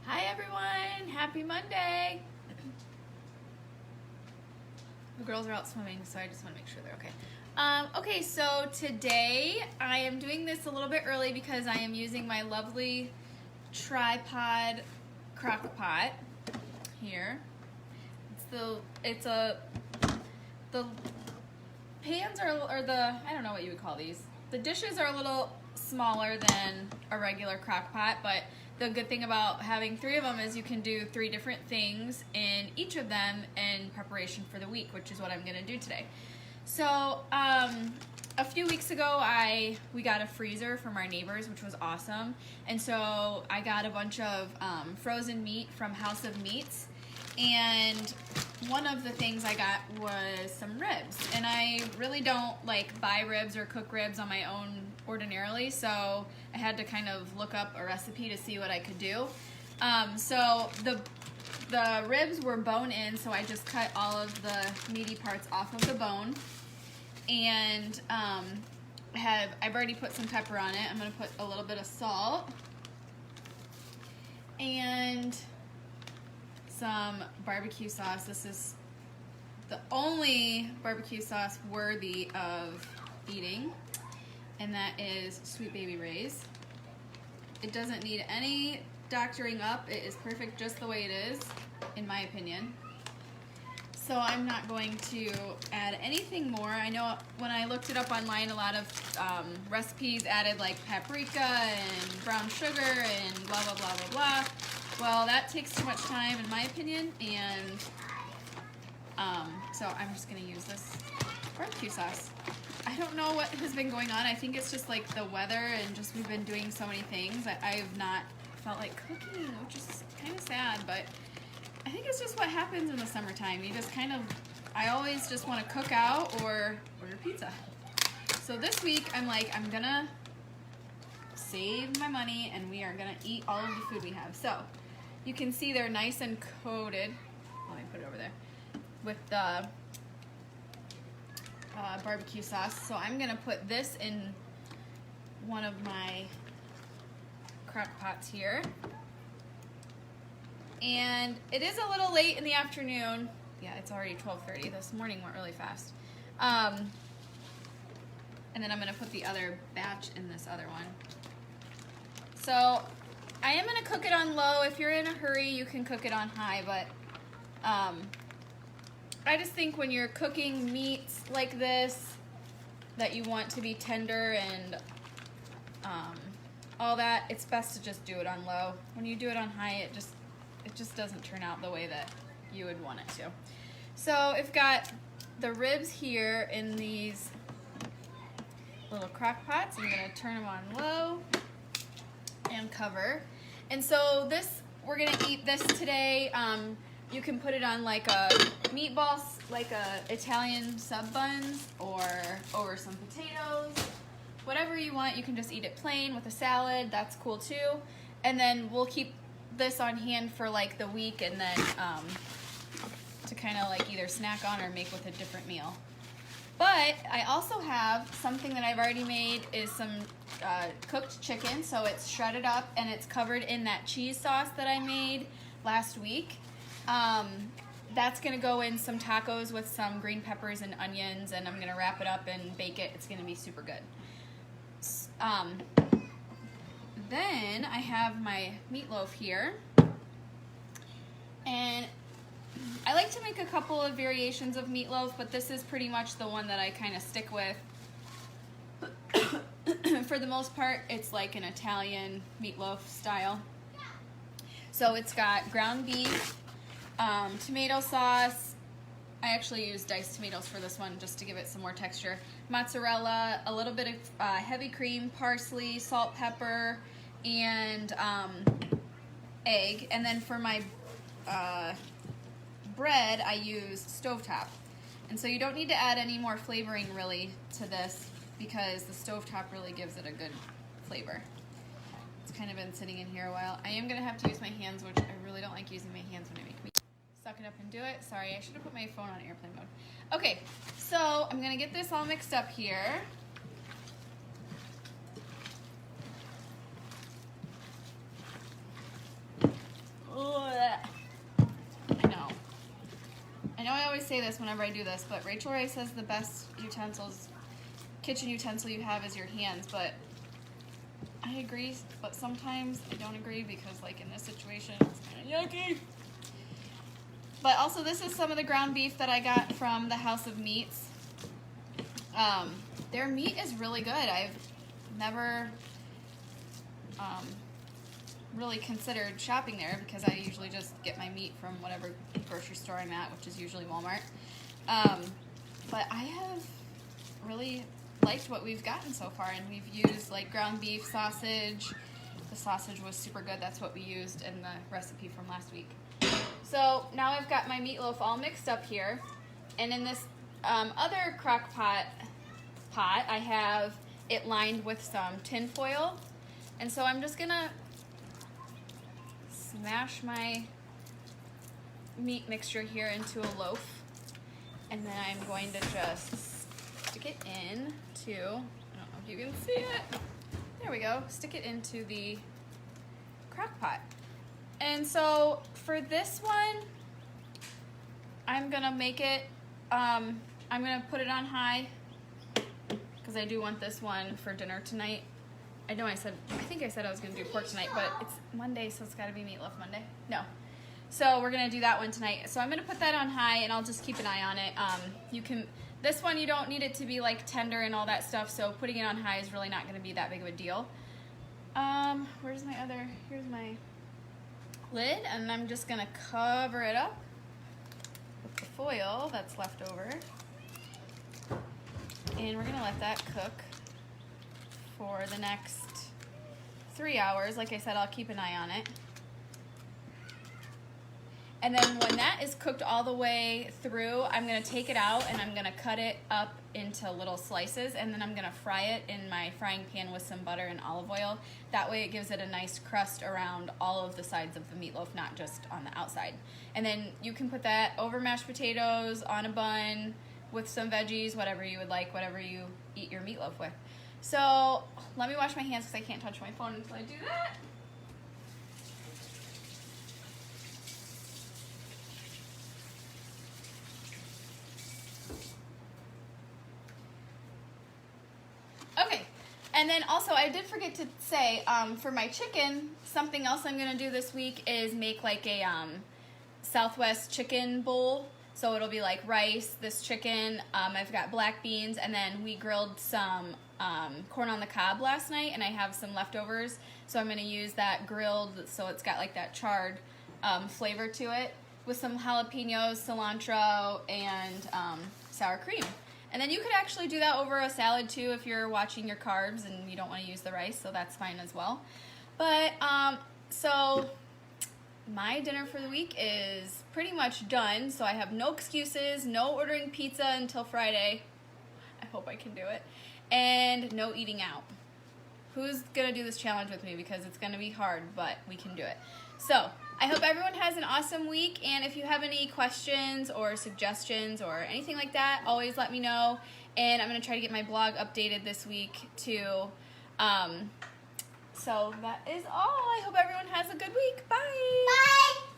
Hi everyone, happy Monday. The girls are out swimming, so I just want to make sure they're okay. Okay, so today I am doing this a little bit early because I am using my lovely tripod Crockpot here. The pans or the, I don't know what you would call these. The dishes are a little smaller than a regular Crockpot, but the good thing about having 3 of them is you can do 3 different things in each of them in preparation for the week, which is what I'm gonna do today. So a few weeks ago we got a freezer from our neighbors, which was awesome, and so I got a bunch of frozen meat from House of Meats, and one of the things I got was some ribs, and I really don't like buy ribs or cook ribs on my own ordinarily, so I had to kind of look up a recipe to see what I could do. So the ribs were bone in, so I just cut all of the meaty parts off of the bone, and I've already put some pepper on it. I'm gonna put a little bit of salt and some barbecue sauce. This is the only barbecue sauce worthy of eating, and that is Sweet Baby Ray's. It doesn't need any doctoring up. It is perfect just the way it is, in my opinion. So I'm not going to add anything more. I know when I looked it up online, a lot of recipes added like paprika and brown sugar and blah, blah, blah, blah, blah. Well, that takes too much time, in my opinion, and so I'm just gonna use this barbecue sauce. I don't know what has been going on. I think it's just like the weather and just we've been doing so many things that I have not felt like cooking, which is kind of sad, but I think it's just what happens in the summertime. You just kind of, I always just want to cook out or order pizza. So this week I'm like, I'm gonna save my money and we are gonna eat all of the food we have. So you can see they're nice and coated. Let me put it over there with the barbecue sauce. So I'm gonna put this in one of my crock pots here. And it is a little late in the afternoon. Yeah, it's already 12:30. This morning went really fast. And then I'm gonna put the other batch in this other one. So I am gonna cook it on low. If you're in a hurry, you can cook it on high, but I just think when you're cooking meats like this that you want to be tender and all that, it's best to just do it on low. When you do it on high, it just doesn't turn out the way that you would want it to. So I've got the ribs here in these little crock pots. I'm gonna turn them on low and cover. And so we're gonna eat this today. You can put it on like a meatball, like a Italian sub buns, or over some potatoes, whatever you want. You can just eat it plain with a salad. That's cool too. And then we'll keep this on hand for like the week, and then to kind of like either snack on or make with a different meal. But I also have something that I've already made, is some cooked chicken. So it's shredded up and it's covered in that cheese sauce that I made last week. That's gonna go in some tacos with some green peppers and onions, and I'm gonna wrap it up and bake it. It's gonna be super good. Then I have my meatloaf here, and I like to make a couple of variations of meatloaf, but this is pretty much the one that I kind of stick with. For the most part, it's like an Italian meatloaf style. So it's got ground beef, tomato sauce. I actually use diced tomatoes for this one just to give it some more texture. Mozzarella, a little bit of heavy cream, parsley, salt, pepper, and egg. And then for my bread, I used stovetop. And so you don't need to add any more flavoring really to this, because the stovetop really gives it a good flavor. It's kind of been sitting in here a while. I am gonna have to use my hands, which I really don't like using my hands when I make meat. Suck it up and do it. Sorry, I should have put my phone on airplane mode. Okay, so I'm gonna get this all mixed up here. always say this whenever I do this, but Rachel Ray says the best kitchen utensil you have is your hands, but I agree, but sometimes I don't agree because like in this situation, it's kind of yucky. But also this is some of the ground beef that I got from the House of Meats. Their meat is really good. I've never really considered shopping there because I usually just get my meat from whatever grocery store I'm at, which is usually Walmart. But I have really liked what we've gotten so far, and we've used like ground beef, sausage. The sausage was super good. That's what we used in the recipe from last week. So now I've got my meatloaf all mixed up here, and in this other crock pot, I have it lined with some tin foil, and so I'm just gonna smash my meat mixture here into a loaf, and then I'm going to just stick it into, I don't know if you can see it, there we go, stick it into the crock pot. And so for this one, I'm gonna make it, I'm gonna put it on high because I do want this one for dinner tonight. I think I said I was gonna do pork tonight, but it's Monday, so it's gotta be meatloaf Monday. No. So we're gonna do that one tonight. So I'm gonna put that on high and I'll just keep an eye on it. This one you don't need it to be like tender and all that stuff, so putting it on high is really not gonna be that big of a deal. Here's my lid, and I'm just gonna cover it up with the foil that's left over. And we're gonna let that cook for the next 3 hours. Like I said, I'll keep an eye on it. And then when that is cooked all the way through, I'm gonna take it out and I'm gonna cut it up into little slices, and then I'm gonna fry it in my frying pan with some butter and olive oil. That way it gives it a nice crust around all of the sides of the meatloaf, not just on the outside. And then you can put that over mashed potatoes, on a bun, with some veggies, whatever you would like, whatever you eat your meatloaf with. So let me wash my hands because I can't touch my phone until I do that. Okay, and then also I did forget to say, for my chicken, something else I'm gonna do this week is make like a Southwest chicken bowl. So it'll be like rice, this chicken, I've got black beans, and then we grilled some corn on the cob last night, and I have some leftovers. So I'm gonna use that grilled, so it's got like that charred flavor to it, with some jalapenos, cilantro, and sour cream. And then you could actually do that over a salad too if you're watching your carbs and you don't want to use the rice, so that's fine as well. But, so my dinner for the week is pretty much done, so I have no excuses, no ordering pizza until Friday. I hope I can do it. And no eating out. Who's going to do this challenge with me? Because it's going to be hard, but we can do it. So, I hope everyone has an awesome week, and if you have any questions or suggestions or anything like that, always let me know. And I'm going to try to get my blog updated this week too. So that is all. I hope everyone has a good week. Bye! Bye!